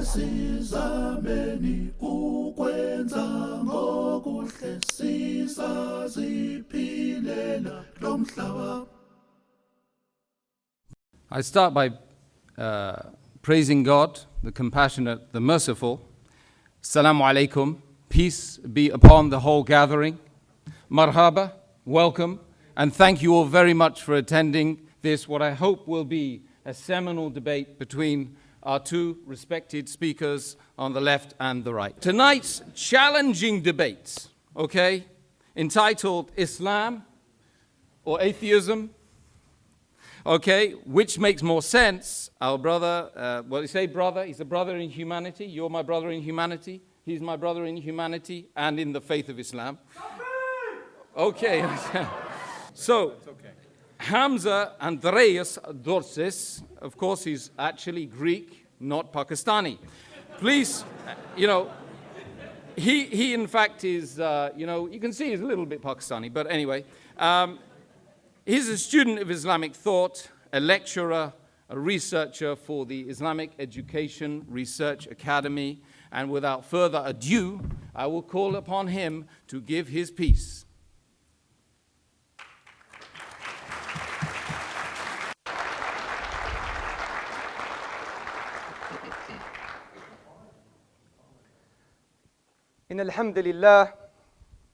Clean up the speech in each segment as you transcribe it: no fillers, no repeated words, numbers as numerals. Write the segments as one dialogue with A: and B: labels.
A: Asizameni ukwenza ngokuhle sizaziphilela lo mhlaba.
B: I start by praising God, the compassionate, the merciful. Assalamu alaikum. Peace be upon the whole gathering. Marhaba, welcome, and thank you all very much for attending this, what I hope will be a seminal debate between our two respected speakers on the left and the right. Tonight's challenging debate, okay, entitled Islam or Atheism, okay, which makes more sense? Our brother, well, you say brother, he's a brother in humanity. You're my brother in humanity. He's my brother in humanity and in the faith of Islam. Okay. So, Hamza Andreas Tzortzis, of course, he's actually Greek, not Pakistani. Please, he in fact is, you can see he's a little bit Pakistani, but anyway. He's a student of Islamic thought, a lecturer, a researcher for the Islamic Education Research Academy, and without further ado, I will call upon him to give his piece.
C: إن الحمد لله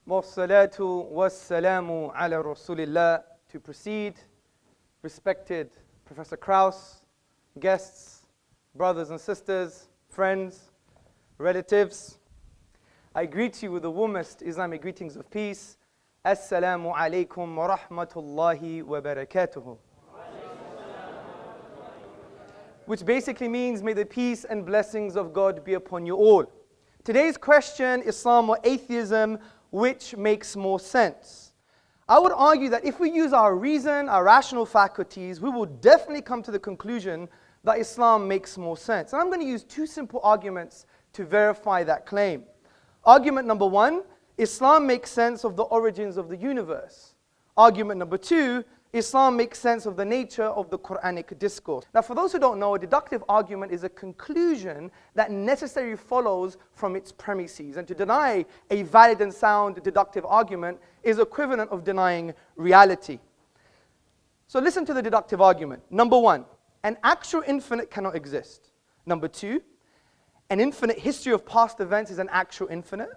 C: والصلاة والسلام على رسول الله. To proceed, respected Professor Krauss, guests, brothers and sisters, friends, relatives, I greet you with the warmest Islamic greetings of peace. Assalamu alaikum wa rahmatullahi wa barakatuhu. Which basically means, may the peace and blessings of God be upon you all. Today's question, Islam or atheism, which makes more sense? I would argue that if we use our reason, our rational faculties, we will definitely come to the conclusion that Islam makes more sense. And I'm going to use two simple arguments to verify that claim. Argument number one, Islam makes sense of the origins of the universe. Argument number two, Islam makes sense of the nature of the Quranic discourse. Now, for those who don't know, a deductive argument is a conclusion that necessarily follows from its premises. And to deny a valid and sound deductive argument is equivalent of denying reality. So listen to the deductive argument. Number one, an actual infinite cannot exist. Number two, an infinite history of past events is an actual infinite.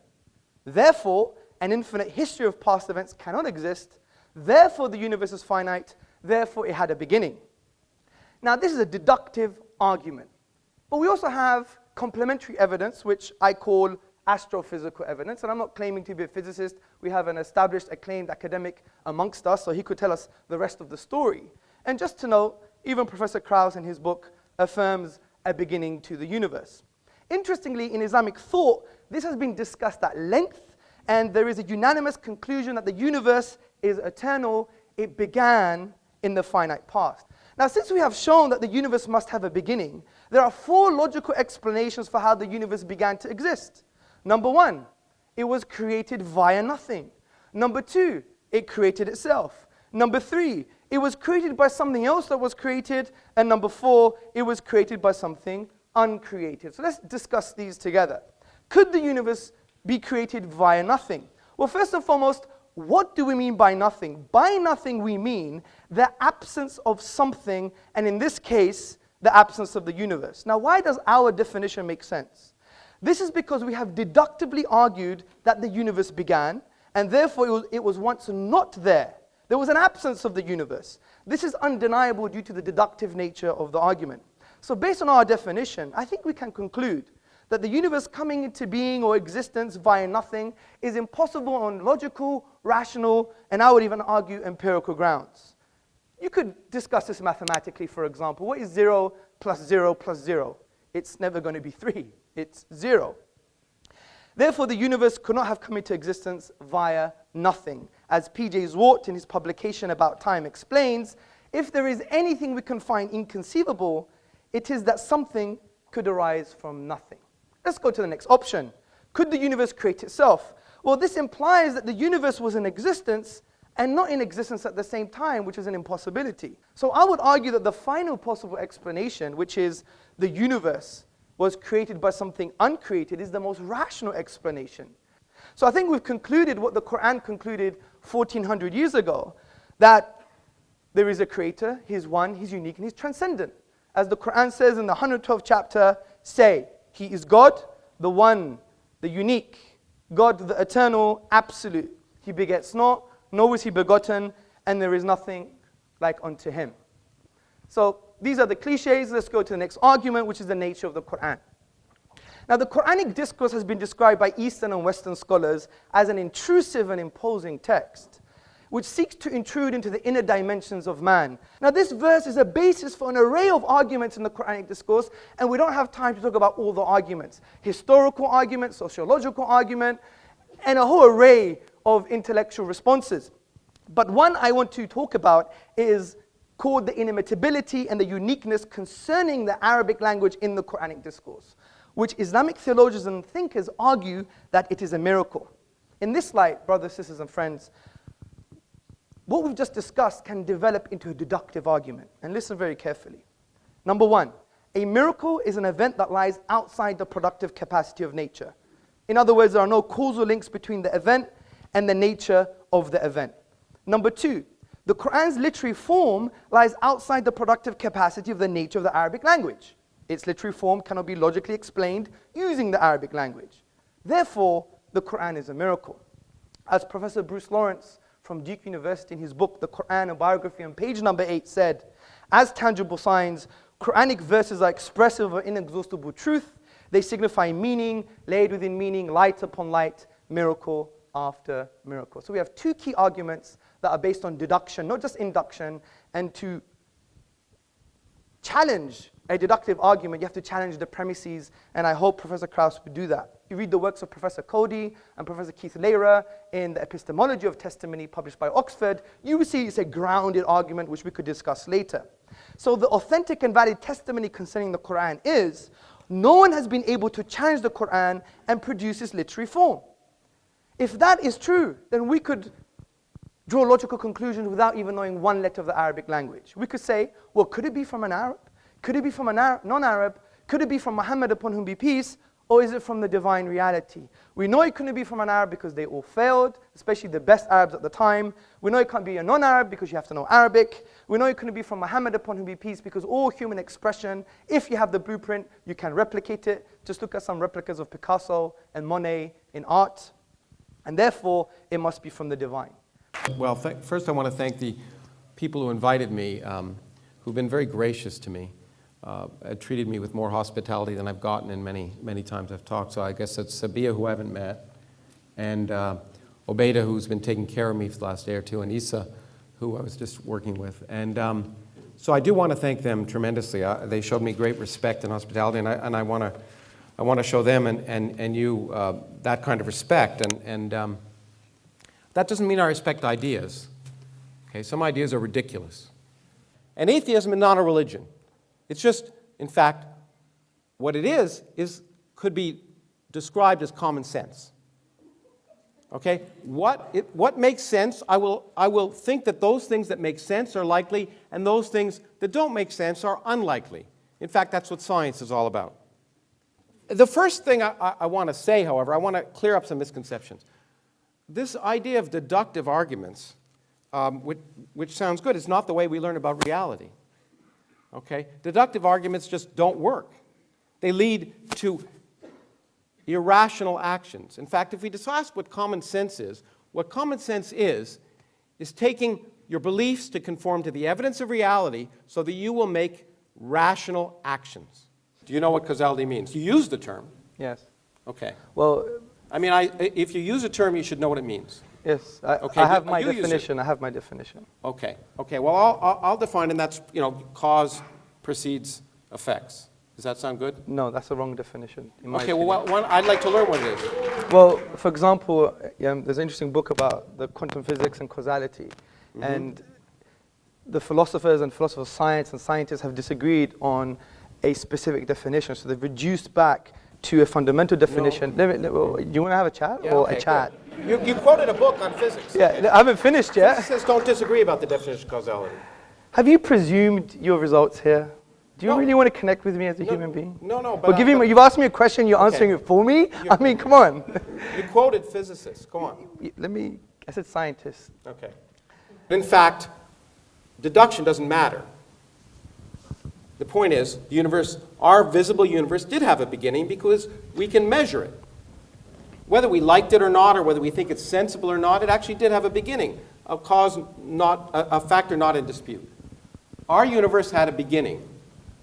C: Therefore, an infinite history of past events cannot exist. Therefore, the universe is finite. Therefore, it had a beginning. Now, this is a deductive argument. But we also have complementary evidence, which I call astrophysical evidence. And I'm not claiming to be a physicist. We have an established, acclaimed academic amongst us, so he could tell us the rest of the story. And just to note, even Professor Krauss in his book affirms a beginning to the universe. Interestingly, in Islamic thought, this has been discussed at length, and there is a unanimous conclusion that the universe is eternal. It began in the finite past. Now, since we have shown that the universe must have a beginning, there are four logical explanations for how the universe began to exist. Number one, it was created via nothing. Number two, it created itself. Number three, it was created by something else that was created. And number four, it was created by something uncreated. So let's discuss these together. Could the universe be created via nothing? Well, first and foremost, what do we mean by nothing? By nothing, we mean the absence of something, and in this case, the absence of the universe. Now, why does our definition make sense? This is because we have deductively argued that the universe began, and therefore it was once not there. There was an absence of the universe. This is undeniable due to the deductive nature of the argument. So based on our definition, I think we can conclude that the universe coming into being or existence via nothing is impossible on logical, rational, and I would even argue empirical grounds. You could discuss this mathematically, for example. What is 0 plus 0 plus 0? It's never going to be 3. It's 0. Therefore, the universe could not have come into existence via nothing. As P.J. Zwart in his publication About Time explains, if there is anything we can find inconceivable, it is that something could arise from nothing. Let's go to the next option. Could the universe create itself? Well, this implies that the universe was in existence and not in existence at the same time, which is an impossibility. So I would argue that the final possible explanation, which is the universe was created by something uncreated is the most rational explanation. So I think we've concluded what the Quran concluded 1400 years ago, that there is a creator, he's one, he's unique, and he's transcendent. As the Quran says in the 112th chapter, say, he is God, the one, the unique, God, the eternal, absolute. He begets not, nor is he begotten, and there is nothing like unto him. So these are the cliches. Let's go to the next argument, which is the nature of the Quran. Now, the Quranic discourse has been described by Eastern and Western scholars as an intrusive and imposing text, which seeks to intrude into the inner dimensions of man. Now, this verse is a basis for an array of arguments in the Quranic discourse, and we don't have time to talk about all the arguments. Historical argument, sociological argument, and a whole array of intellectual responses. But one I want to talk about is called the inimitability and the uniqueness concerning the Arabic language in the Quranic discourse, which Islamic theologians and thinkers argue that it is a miracle. In this light, brothers, sisters, and friends, what we've just discussed can develop into a deductive argument. And listen very carefully. Number one, a miracle is an event that lies outside the productive capacity of nature. In other words, there are no causal links between the event and the nature of the event. Number two, the Quran's literary form lies outside the productive capacity of the nature of the Arabic language. Its literary form cannot be logically explained using the Arabic language. Therefore, the Quran is a miracle. As Professor Bruce Lawrence from Duke University in his book, The Quran, a Biography, on page number 8 said, as tangible signs, Quranic verses are expressive of inexhaustible truth. They signify meaning, laid within meaning, light upon light, miracle after miracle. So we have two key arguments that are based on deduction, not just induction. And to challenge a deductive argument, you have to challenge the premises, and I hope Professor Krauss would do that. You read the works of Professor Cody and Professor Keith Lehrer in the Epistemology of Testimony published by Oxford, you will see it's a grounded argument which we could discuss later. So the authentic and valid testimony concerning the Quran is, no one has been able to challenge the Quran and produce its literary form. If that is true, then we could draw logical conclusions without even knowing one letter of the Arabic language. We could say, well, could it be from an Arab? Could it be from a non-Arab? Could it be from Muhammad, upon whom be peace? Or is it from the divine reality? We know it couldn't be from an Arab because they all failed, especially the best Arabs at the time. We know it can't be a non-Arab because you have to know Arabic. We know it couldn't be from Muhammad, upon whom be peace, because all human expression, if you have the blueprint, you can replicate it. Just look at some replicas of Picasso and Monet in art. And therefore, it must be from the divine.
D: Well, first I want to thank the people who invited me, who've been very gracious to me, treated me with more hospitality than I've gotten in many times I've talked. So I guess it's Sabia, who I haven't met, and Obeida, who's been taking care of me for the last day or two, and Isa, who I was just working with. And so I do want to thank them tremendously. They showed me great respect and hospitality, and I want to show them and you that kind of respect. And that doesn't mean I respect ideas. Okay, some ideas are ridiculous. And atheism is not a religion. It's just, in fact, what it is could be described as common sense. Okay, what makes sense? I will think that those things that make sense are likely, and those things that don't make sense are unlikely. In fact, that's what science is all about. The first thing I want to say, however, I want to clear up some misconceptions. This idea of deductive arguments, which sounds good, is not the way we learn about reality. Okay? Deductive arguments just don't work. They lead to irrational actions. In fact, if we discuss what common sense is taking your beliefs to conform to the evidence of reality so that you will make rational actions. Do you know what causality means? You use the term.
C: Yes.
D: Okay.
C: Well,
D: I mean, if you use a term, you should know what it means.
C: yes,
D: Okay,
C: I have my
D: you use it.
C: definition. I have my definition.
D: Okay. Okay. Well, I'll define, and that's, cause precedes effects. Does that sound good?
C: No, that's the wrong definition. In my
D: Okay.
C: opinion.
D: Well, I'd like to learn what it is.
C: Well, for example, there's an interesting book about the quantum physics and causality.
D: Mm-hmm.
C: And the philosophers and philosophers of science and scientists have disagreed on a specific definition. So they've reduced back to a fundamental definition. Do you want to have a chat
D: Yeah,
C: or
D: okay,
C: a chat?
D: good. You quoted a book on physics.
C: Yeah, I haven't finished yet.
D: Physicists don't disagree about the definition of causality.
C: Have you presumed your results here? Do you really want to connect with me as a human being?
D: No,
C: But you've asked me a question, you're answering it for me? I mean, come on.
D: You quoted physicists. Go on.
C: I said scientists.
D: Okay. In fact, deduction doesn't matter. The point is, the universe, our visible universe, did have a beginning because we can measure it. Whether we liked it or not, or whether we think it's sensible or not, it actually did have a beginning, a factor not in dispute. Our universe had a beginning.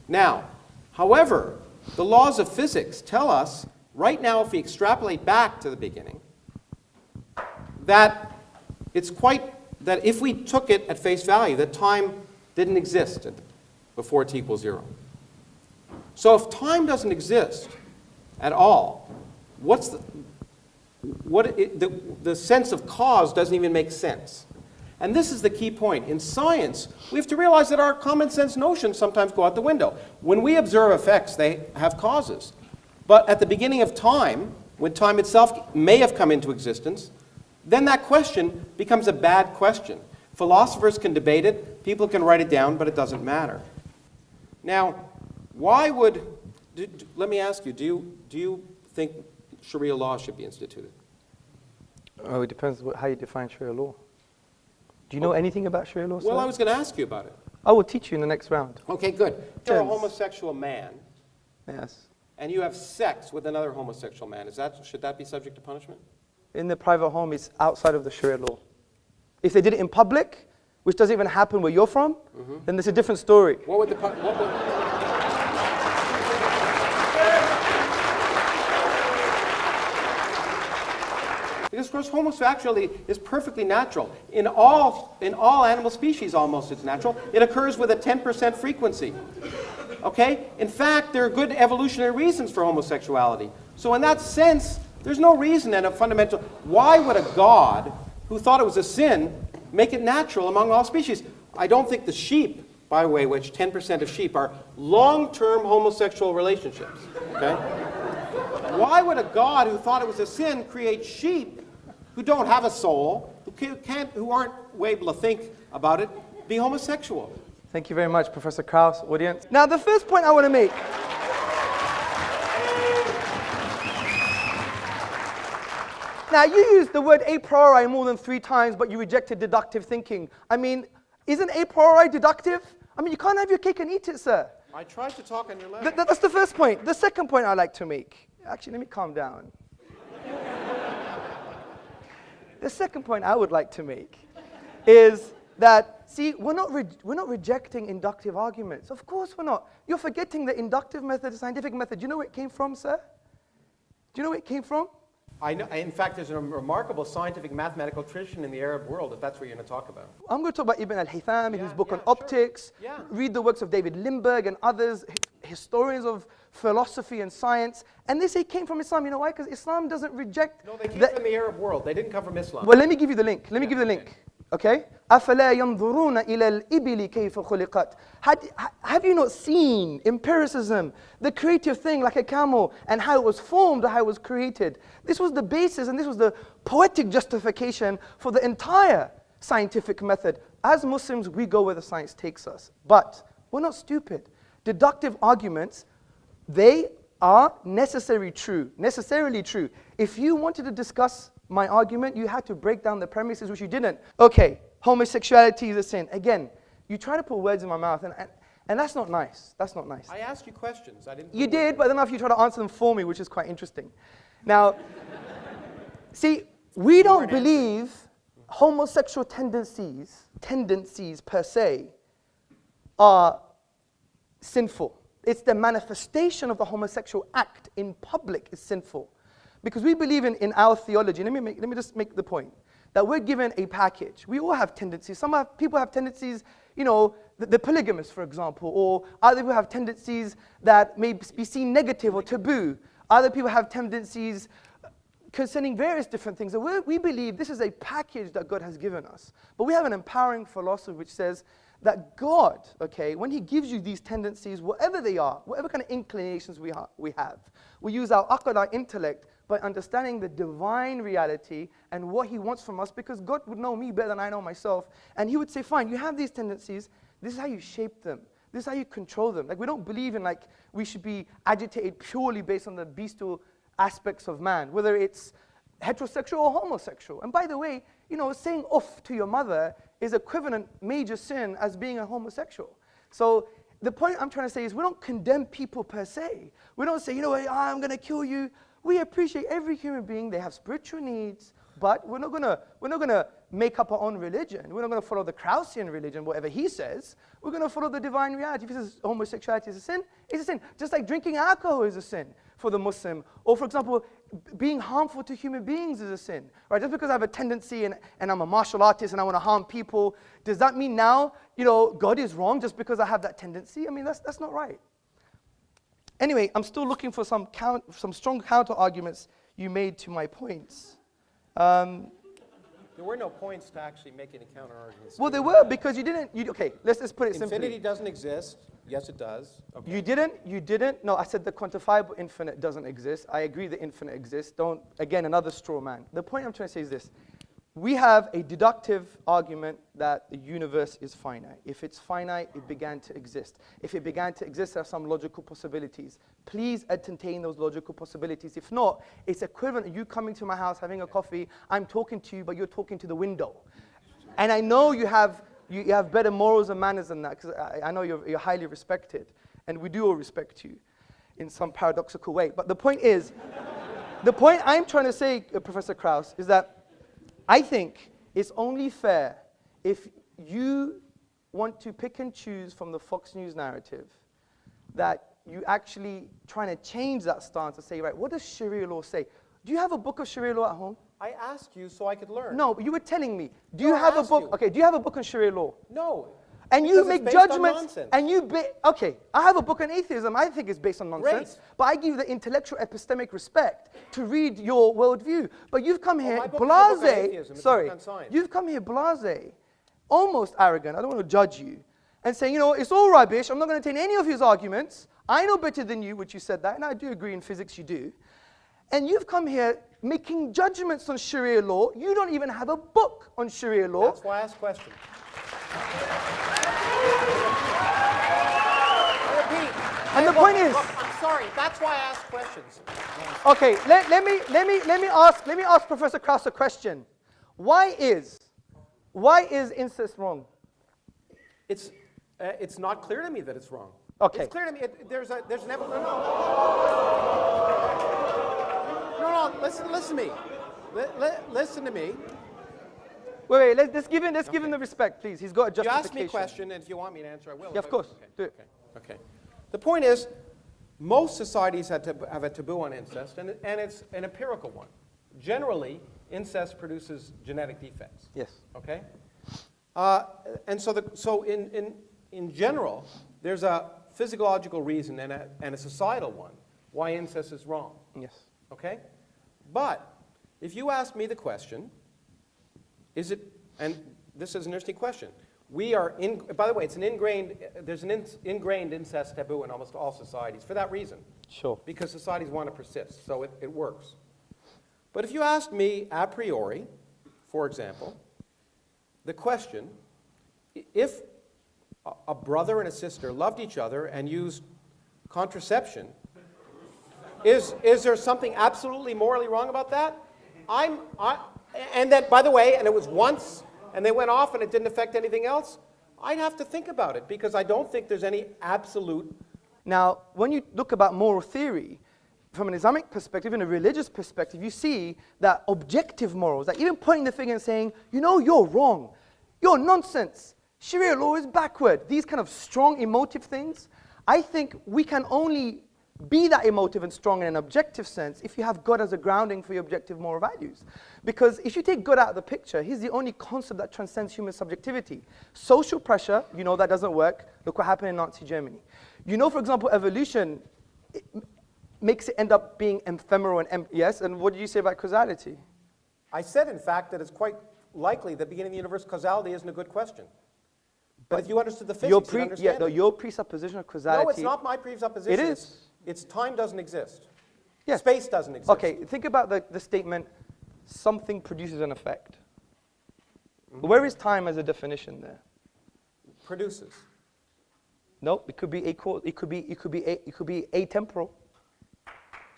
D: Now, however, the laws of physics tell us, right now, if we extrapolate back to the beginning, that if we took it at face value, that time didn't exist before t equals 0. So if time doesn't exist at all, the sense of cause doesn't even make sense. And this is the key point. In science, we have to realize that our common sense notions sometimes go out the window. When we observe effects, they have causes. But at the beginning of time, when time itself may have come into existence, then that question becomes a bad question. Philosophers can debate it, people can write it down, but it doesn't matter. Now, let me ask you, do you think Sharia law should be instituted?
C: Oh, it depends how you define Sharia law. Do you know anything about Sharia law, sir?
D: Well, I was going to ask you about it.
C: I will teach you in the next round.
D: Okay, good. You're a homosexual man.
C: Yes.
D: And you have sex with another homosexual man. Should that be subject to punishment?
C: In the private home, it's outside of the Sharia law. If they did it in public, which doesn't even happen where you're from, then there's a different story.
D: What would Because, of course, homosexuality is perfectly natural. In all animal species, almost, it's natural. It occurs with a 10% frequency. Okay? In fact, there are good evolutionary reasons for homosexuality. So in that sense, there's no reason and a fundamental... Why would a God who thought it was a sin make it natural among all species? I don't think the sheep, by the way, which 10% of sheep are long-term homosexual relationships. Okay? Why would a God who thought it was a sin create sheep who don't have a soul, who aren't able to think about it, be homosexual?
C: Thank you very much, Professor Krauss, audience. Now, the first point I want to make. Now, you used the word a priori more than 3 times, but you rejected deductive thinking. I mean, isn't a priori deductive? I mean, you can't have your cake and eat it, sir.
D: I tried to talk on your level.
C: That's the first point. The second point I'd like to make. Actually, let me calm down. The second point I would like to make is that, see, we're not rejecting inductive arguments. Of course we're not. You're forgetting the inductive method, the scientific method. Do you know where it came from, sir? Do you know where it came from?
D: I know. In fact, there's a remarkable scientific mathematical tradition in the Arab world, if that's what you're going to talk about.
C: I'm going to talk about Ibn al-Haytham in his book on
D: sure.
C: optics.
D: Yeah.
C: Read the works of David Lindbergh and others, historians of philosophy and science. And they say it came from Islam. You know why? Because Islam doesn't reject...
D: No, they came from the Arab world. They didn't come from Islam.
C: Well, let me give you the link. Let me give you the link. Okay? أَفَلَا يَنْظُرُونَ إِلَى الْإِبِلِ كَيْفَ خُلِقَتْ. Have you not seen empiricism, the creative thing like a camel, and how it was formed or how it was created? This was the basis and this was the poetic justification for the entire scientific method. As Muslims, we go where the science takes us. But we're not stupid. Deductive arguments, they are necessarily true. If you wanted to discuss my argument, you had to break down the premises, which you didn't. Okay, homosexuality is a sin. Again, you try to put words in my mouth, and that's not nice. That's not nice.
D: I asked you questions. I didn't.
C: You did, but then after you try to answer them for me, which is quite interesting. Now, see, we don't believe homosexual tendencies per se, are sinful. It's the manifestation of the homosexual act in public is sinful. Because we believe in our theology, let me just make the point, that we're given a package. We all have tendencies. People have tendencies, you know, the polygamous, for example, or other people have tendencies that may be seen negative or taboo. Other people have tendencies concerning various different things. And we believe this is a package that God has given us. But we have an empowering philosophy which says that God, okay, when He gives you these tendencies, whatever they are, whatever kind of inclinations we have, we use our aql, our intellect, by understanding the divine reality and what He wants from us, because God would know me better than I know myself. And He would say, fine, you have these tendencies. This is how you shape them. This is how you control them. Like, we don't believe in, like, we should be agitated purely based on the bestial aspects of man, whether it's heterosexual or homosexual. And by the way, you know, saying off to your mother is equivalent major sin as being a homosexual. So the point I'm trying to say is we don't condemn people per se. We don't say, you know what, I'm going to kill you. We appreciate every human being. They have spiritual needs, but we're not gonna make up our own religion. We're not going to follow the Kraussian religion, whatever he says. We're going to follow the divine reality. If he says homosexuality is a sin, it's a sin. Just like drinking alcohol is a sin for the Muslim. Or, for example, being harmful to human beings is a sin. Right? Just because I have a tendency and I'm a martial artist and I want to harm people, does that mean now, you know, God is wrong just because I have that tendency? I mean, that's not right. Anyway, I'm still looking for some strong counter-arguments you made to my points.
D: There were no points to actually make any counter-arguments.
C: Well, there were, because you didn't. Okay, let's put it simply.
D: Infinity doesn't exist. Yes, it does. Okay.
C: You didn't. No, I said the quantifiable infinite doesn't exist. I agree the infinite exists. Again, another straw man. The point I'm trying to say is this. We have a deductive argument that the universe is finite. If it's finite, it began to exist. If it began to exist, there are some logical possibilities. Please entertain those logical possibilities. If not, it's equivalent to you coming to my house, having a coffee, I'm talking to you, but you're talking to the window. And I know you have better morals and manners than that, because I know you're highly respected. And we do all respect you in some paradoxical way. But the point is, the point I'm trying to say, Professor Krauss, is that I think it's only fair if you want to pick and choose from the Fox News narrative that you actually trying to change that stance and say, right, what does Sharia law say? Do you have a book of Sharia law at home?
D: I asked you so I could learn.
C: No, but you were telling me. Do you have a book? Okay, do you have a book on Sharia law?
D: No.
C: And you
D: Because
C: make
D: it's based on
C: judgments,
D: nonsense.
C: and okay, I have a book on atheism. I think it's based on nonsense,
D: Great.
C: but I give you the intellectual epistemic respect to read your worldview. But you've come here
D: my book is a book on
C: blasé,
D: atheism. It's a book on science.
C: you've come here blasé, almost arrogant, I don't want to judge you, and saying, you know, it's all rubbish, I'm not going to take any of his arguments, I know better than you, which you said that, and I do agree in physics you do. And you've come here making judgments on Sharia law. You don't even have a book on Sharia law.
D: That's why I asked questions.
C: And the point is,
D: I'm sorry. That's why I asked questions.
C: okay, let me ask Professor Krauss a question. Why is incest wrong?
D: It's not clear to me that it's wrong.
C: Okay.
D: It's clear to me. There's an evolution. No. Listen to me. Listen to me.
C: Wait, let's give him the respect, please. He's got a
D: You
C: justification.
D: ask me a question, and if you want me to answer, I will.
C: Yeah, of course.
D: Okay.
C: Do it.
D: Okay. The point is, most societies have a taboo on incest, and it's an empirical one. Generally, incest produces genetic defects.
C: Yes.
D: Okay. And so in general, there's a physiological reason and a societal one why incest is wrong.
C: Yes.
D: Okay. But if you ask me the question, is it? And this is an interesting question. We are by the way, there's an ingrained incest taboo in almost all societies for that reason.
C: Sure.
D: Because societies want to persist, so it works. But if you asked me a priori, for example, the question, if a brother and a sister loved each other and used contraception, is there something absolutely morally wrong about that? And that, by the way, and it was once, and they went off and it didn't affect anything else, I'd have to think about it because I don't think there's any absolute.
C: Now, when you look about moral theory, from an Islamic perspective, in a religious perspective, you see that objective morals, like even pointing the finger and saying, you know, you're wrong, you're nonsense, Sharia law is backward, these kind of strong emotive things, I think we can only be that emotive and strong in an objective sense if you have God as a grounding for your objective moral values. Because if you take God out of the picture, he's the only concept that transcends human subjectivity. Social pressure, you know that doesn't work. Look what happened in Nazi Germany. You know, for example, evolution makes it end up being ephemeral and empty. Yes, and what did you say about causality?
D: I said, in fact, that it's quite likely that beginning of the universe causality isn't a good question. But if you understood the physics, you'd understand it.
C: Your presupposition of causality.
D: No, it's not my presupposition.
C: It is.
D: It's time doesn't exist.
C: Yes.
D: Space doesn't exist.
C: Okay, think about the statement, something produces an effect. Mm-hmm. Where is time as a definition there?
D: Produces.
C: No, it could be atemporal.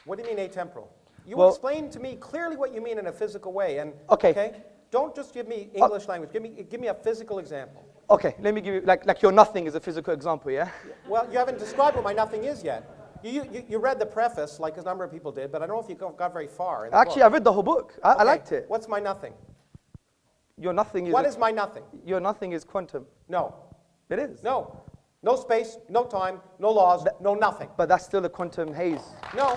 D: What do you mean atemporal? You
C: Well-
D: explain to me clearly what you mean in a physical way. And
C: Okay.
D: Don't just give me English language. Give me a physical example.
C: Okay, let me give you, like your nothing is a physical example, yeah?
D: Well, you haven't described what my nothing is yet. You read the preface like a number of people did, but I don't know if you got very far. In the
C: Actually,
D: book.
C: I read the whole book. I
D: Okay,
C: liked it.
D: What's my nothing?
C: Your nothing is...
D: What is my nothing?
C: Your nothing is quantum.
D: No.
C: It is.
D: No. No space, no time, no laws, no nothing.
C: But that's still a quantum haze.
D: No.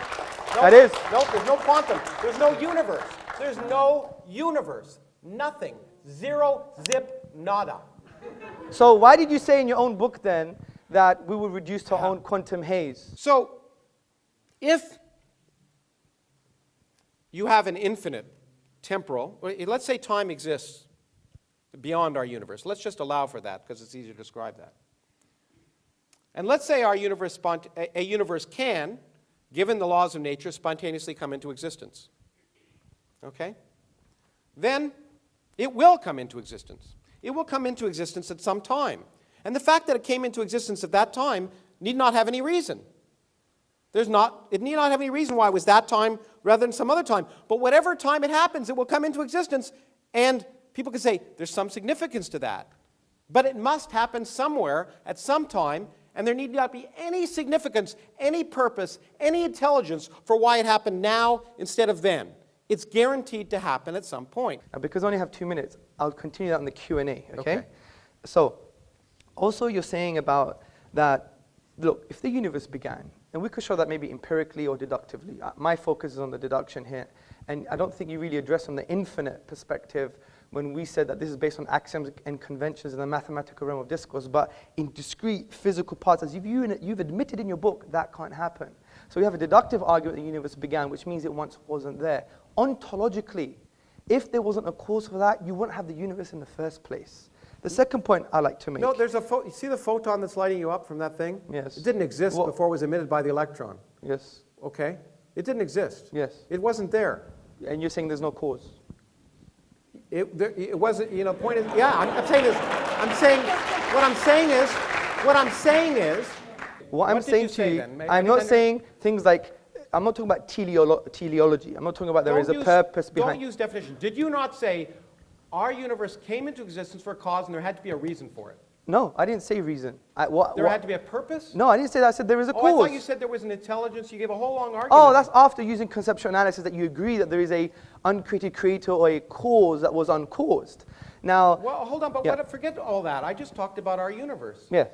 C: That is.
D: No, there's no quantum. There's no universe. There's no universe. Nothing. Zero, zip, nada.
C: So why did you say in your own book then that we will reduce to our own quantum haze?
D: So, if you have an infinite temporal, let's say time exists beyond our universe. Let's just allow for that because it's easier to describe that. And let's say our universe, a universe can, given the laws of nature, spontaneously come into existence. Okay? Then it will come into existence. It will come into existence at some time. And the fact that it came into existence at that time need not have any reason. It need not have any reason why it was that time rather than some other time. But whatever time it happens, it will come into existence. And people can say, there's some significance to that. But it must happen somewhere at some time, and there need not be any significance, any purpose, any intelligence for why it happened now instead of then. It's guaranteed to happen at some point.
C: And because I only have 2 minutes, I'll continue that in the Q&A, okay?
D: Okay.
C: So, also you're saying about that, look, if the universe began, and we could show that maybe empirically or deductively. My focus is on the deduction here. And I don't think you really address from the infinite perspective when we said that this is based on axioms and conventions in the mathematical realm of discourse, but in discrete physical parts, as you've admitted in your book, that can't happen. So we have a deductive argument the universe began, which means it once wasn't there. Ontologically, if there wasn't a cause for that, you wouldn't have the universe in the first place. The second point I like to make.
D: No, there's you see the photon that's lighting you up from that thing?
C: Yes.
D: It didn't exist before it was emitted by the electron.
C: Yes.
D: Okay? It didn't exist.
C: Yes.
D: It wasn't there.
C: And you're saying there's no cause.
D: It wasn't, point is, yeah, I'm saying this. What I'm saying is,
C: What I'm
D: What did
C: saying
D: you
C: to
D: say
C: you,
D: then?
C: I'm not saying things like, I'm not talking about teleology. I'm not talking about there is a purpose behind.
D: Don't use definition. Did you not say our universe came into existence for a cause and there had to be a reason for it?
C: No, I didn't say reason.
D: There had to be a purpose?
C: No, I didn't say that. I said there is a cause.
D: I thought you said there was an intelligence. You gave a whole long argument.
C: Oh, that's after using conceptual analysis that you agree that there is a uncreated creator or a cause that was uncaused. Now,
D: Well, hold on, but
C: Yeah.
D: forget all that. I just talked about our universe.
C: yes.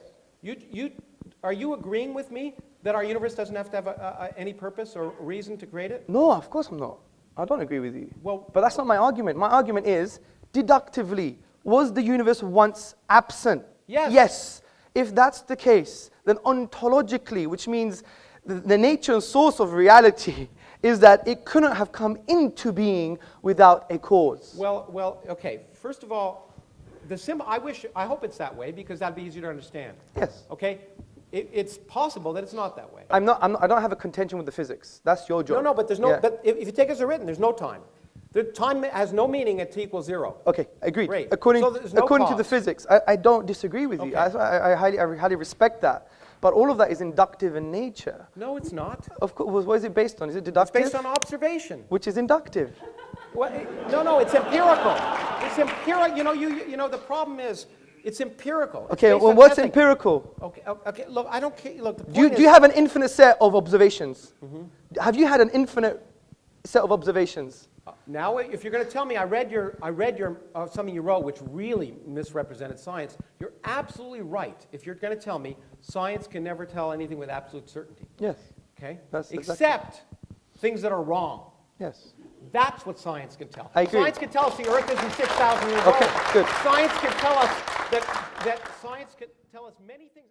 D: Are you agreeing with me that our universe doesn't have to have any purpose or reason to create it?
C: No, of course I'm not. I don't agree with you.
D: Well-
C: but that's not my argument. My argument is, deductively, was the universe once absent?
D: Yes.
C: Yes. If that's the case, then ontologically, which means the nature and source of reality is that it couldn't have come into being without a cause.
D: Well, okay. First of all, I hope it's that way because that'd be easier to understand.
C: Yes.
D: Okay? It's possible that it's not that way.
C: I don't have a contention with the physics. That's your job.
D: No, but there's no.
C: Yeah.
D: But if you take it as a written, there's no time. The time has no meaning at t equals 0.
C: Okay, agreed.
D: Great.
C: According
D: So there's no
C: to the
D: cause.
C: physics, I don't disagree with you.
D: Okay.
C: I highly respect that. But all of that is inductive in nature.
D: No, it's not.
C: Of course, what is it based on? Is it
D: It's
C: deductive?
D: based on observation.
C: Which is inductive.
D: Well, no, it's empirical. It's empirical. The problem is, it's empirical. It's
C: Okay,
D: based
C: well,
D: on
C: what's
D: testing.
C: empirical?
D: Okay. Look, I don't care. Look, the
C: Do you
D: point
C: have an infinite set of observations? Have you had an infinite set of observations?
D: Now, if you're going to tell me I read your something you wrote which really misrepresented science, you're absolutely right. If you're going to tell me science can never tell anything with absolute certainty,
C: Yes.
D: okay?
C: That's exactly-
D: Except things that are wrong.
C: Yes.
D: That's what science can tell.
C: I agree.
D: Science can tell us the Earth isn't 6,000 years
C: Okay,
D: old.
C: good.
D: Science can tell us that science can tell us many things.